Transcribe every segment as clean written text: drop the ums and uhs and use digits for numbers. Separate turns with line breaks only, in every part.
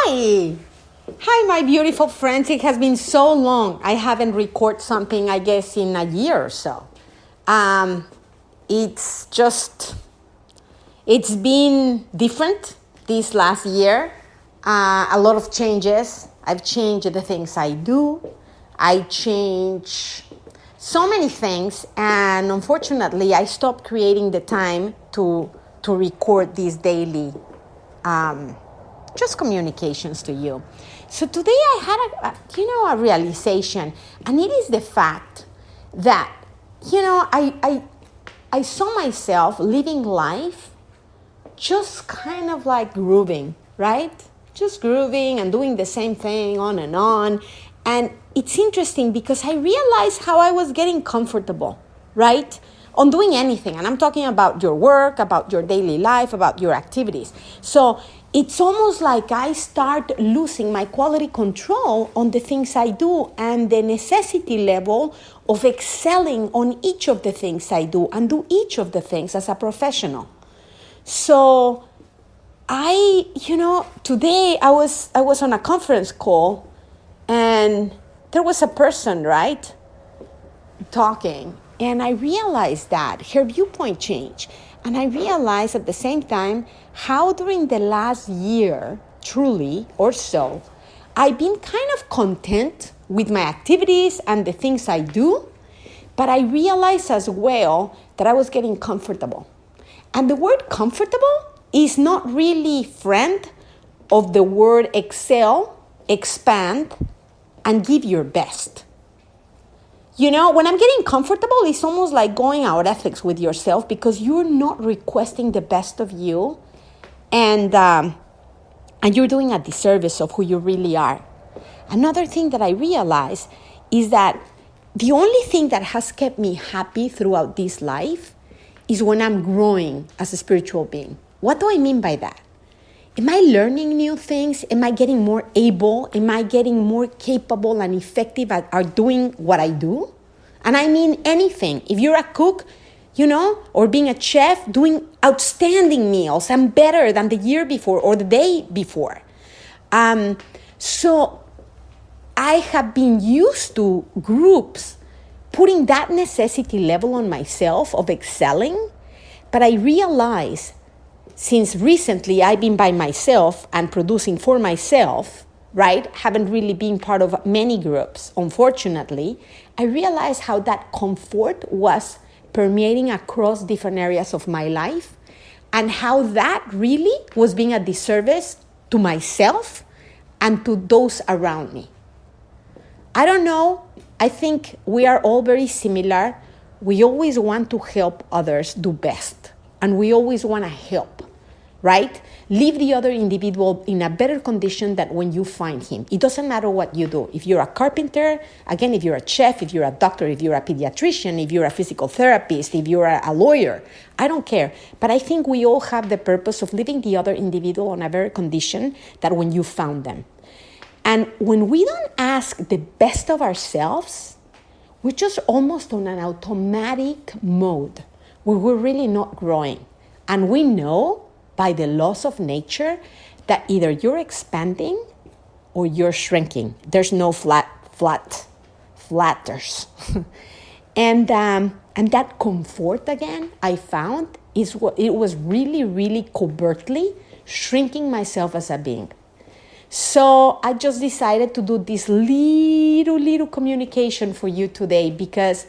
Hi! Hi, my beautiful friends. It has been so long. I haven't recorded something, I guess, in a year or so. It's been different this last year. A lot of changes. I've changed the things I do. I changed so many things. And unfortunately, I stopped creating the time to record these daily just communications to you. So today I had a realization, and it is the fact that, I saw myself living life just kind of like grooving, right? Just grooving and doing the same thing on and on. And it's interesting because I realized how I was getting comfortable, right? On doing anything. And I'm talking about your work, about your daily life, about your activities. So it's almost like I start losing my quality control on the things I do and the necessity level of excelling on each of the things I do and do each of the things as a professional. So today I was on a conference call and there was a person, right, talking. And I realized that her viewpoint changed. And I realized at the same time how during the last year, truly or so, I've been kind of content with my activities and the things I do. But I realized as well that I was getting comfortable. And the word comfortable is not really friend of the word excel, expand, and give your best. When I'm getting comfortable, it's almost like going out ethics with yourself because you're not requesting the best of you and you're doing a disservice of who you really are. Another thing that I realized is that the only thing that has kept me happy throughout this life is when I'm growing as a spiritual being. What do I mean by that? Am I learning new things? Am I getting more able? Am I getting more capable and effective at doing what I do? And I mean anything. If you're a cook, or being a chef, doing outstanding meals and better than the year before or the day before. So I have been used to groups putting that necessity level on myself of excelling, but I realize since recently I've been by myself and producing for myself, right? Haven't really been part of many groups, unfortunately. I realized how that comfort was permeating across different areas of my life and how that really was being a disservice to myself and to those around me. I don't know. I think we are all very similar. We always want to help others do best. And we always want to help, right? Leave the other individual in a better condition than when you find him. It doesn't matter what you do. If you're a carpenter, again, if you're a chef, if you're a doctor, if you're a pediatrician, if you're a physical therapist, if you're a lawyer, I don't care. But I think we all have the purpose of leaving the other individual in a better condition than when you found them. And when we don't ask the best of ourselves, we're just almost on an automatic mode where we're really not growing. And we know by the laws of nature that either you're expanding or you're shrinking. There's no flatters. and that comfort, again, I found is what it was really, really covertly shrinking myself as a being. So I just decided to do this little communication for you today because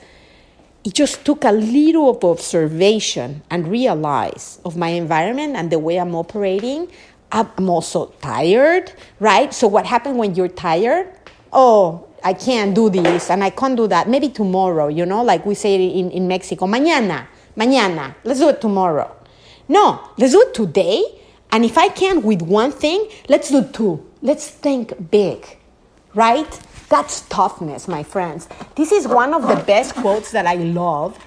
it just took a little of observation and realize of my environment and the way I'm operating. I'm also tired, right? So what happened when you're tired? Oh, I can't do this and I can't do that. Maybe tomorrow, like we say in Mexico, mañana, let's do it tomorrow. No, let's do it today. And if I can with one thing, let's do two. Let's think big, right? That's toughness, my friends. This is one of the best quotes that I love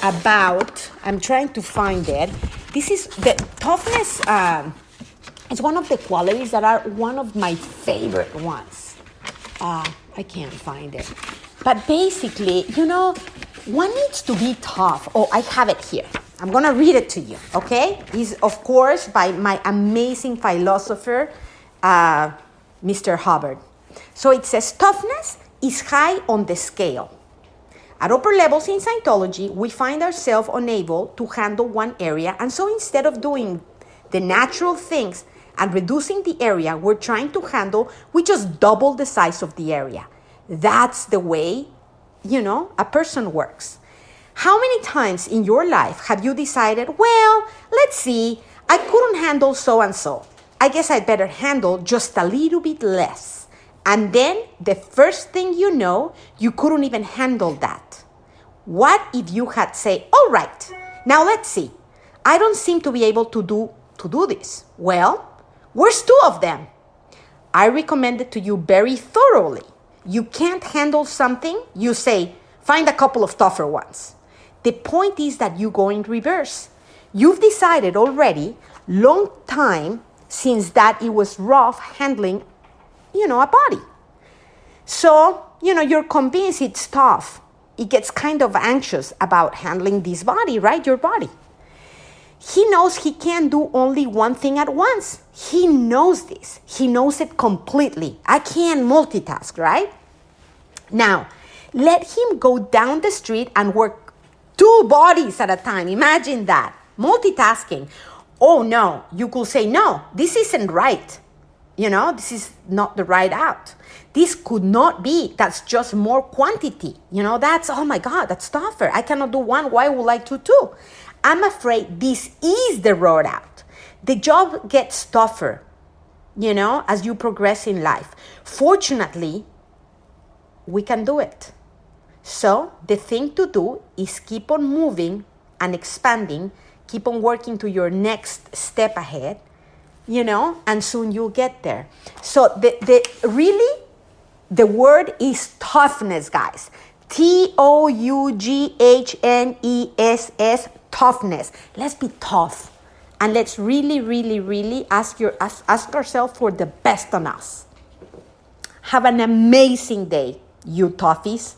about, I'm trying to find it. This is the toughness, it's one of the qualities that are one of my favorite ones. I can't find it. But basically, one needs to be tough. Oh, I have it here. I'm going to read it to you, okay? It's, of course, by my amazing philosopher, Mr. Hubbard. So it says toughness is high on the scale. At upper levels in Scientology, we find ourselves unable to handle one area, and so instead of doing the natural things and reducing the area we're trying to handle, we just double the size of the area. That's the way, a person works. How many times in your life have you decided, well, let's see, I couldn't handle so-and-so. I guess I'd better handle just a little bit less. And then the first thing you know, you couldn't even handle that. What if you had said, all right, now let's see. I don't seem to be able to do this. Well, where's 2 of them? I recommend it to you very thoroughly. You can't handle something, you say, find a couple of tougher ones. The point is that you go in reverse. You've decided already, long time since that it was rough handling, a body. So, you're convinced it's tough. It gets kind of anxious about handling this body, right? Your body. He knows he can't do only one thing at once. He knows this. He knows it completely. I can't multitask, right? Now, let him go down the street and work 2 bodies at a time. Imagine that. Multitasking. Oh, no. You could say, no, this isn't right. This is not the right out. This could not be. That's just more quantity. That's, oh my God, that's tougher. I cannot do one. Why would I do 2? I'm afraid this is the road out. The job gets tougher, as you progress in life. Fortunately, we can do it. So the thing to do is keep on moving and expanding, keep on working to your next step ahead, and soon you'll get there. So the word is toughness, guys. TOUGHNESS, toughness. Let's be tough. And let's really, really, really ask ourselves for the best on us. Have an amazing day, you toughies.